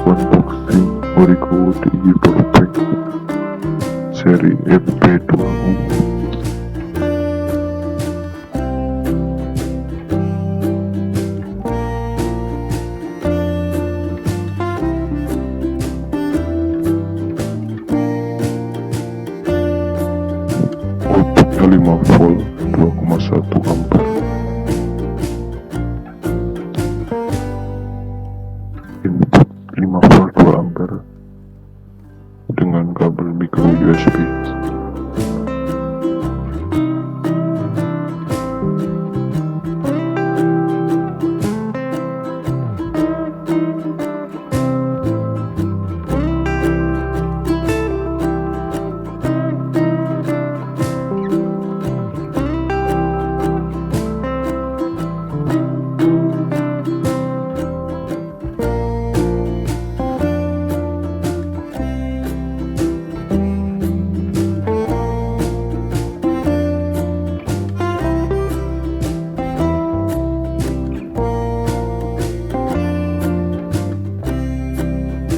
unboxing Orico di Powerbank seri MP-2U. Outputnya 5 volt 2,1 ampere. Input 5 volt 2 ampere dengan kabel micro USB.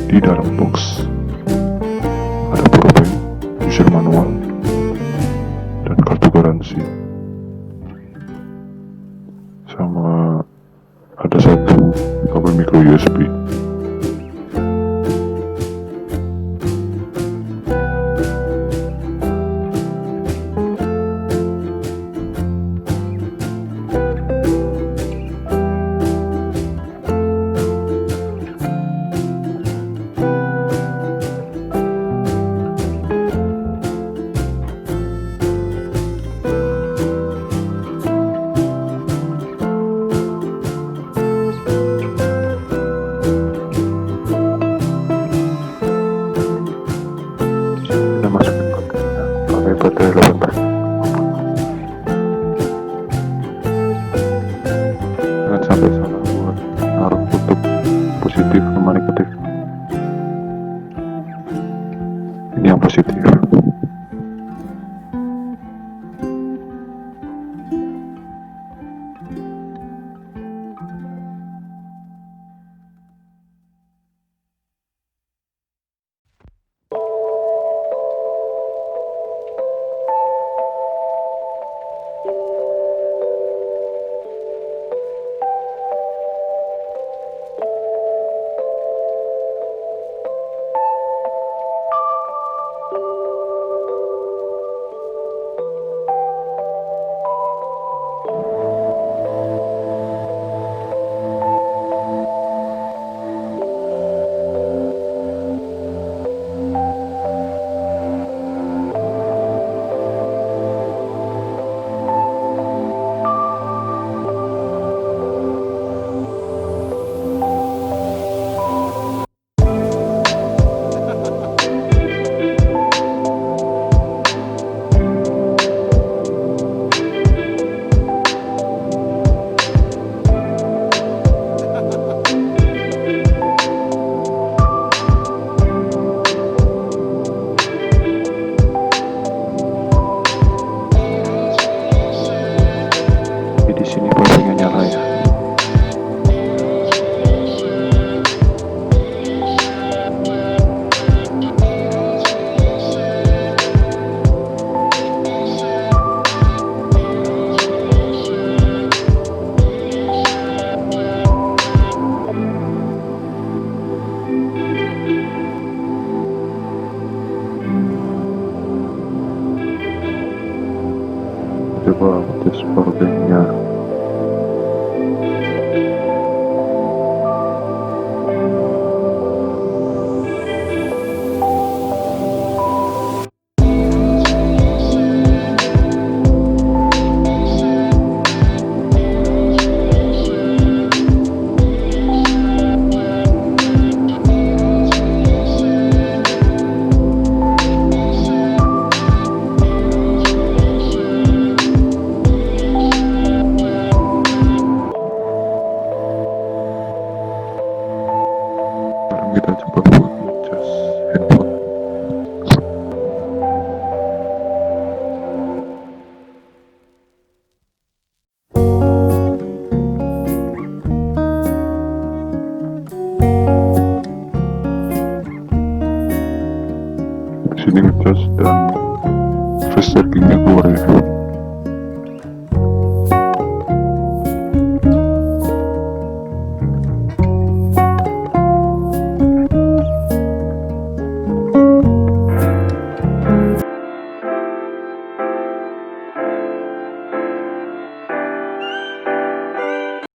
Di dalam box ada Powerbank, user manual, dan kartu garansi, sama ada satu kabel micro USB. Masukin kontennya pakai baterai 18. Jangan sampai salah buat naruh kutub positif sama negatif. Ini yang positif. Coba tes powerbanknya. Kita coba buat ngecas handphone. gas dan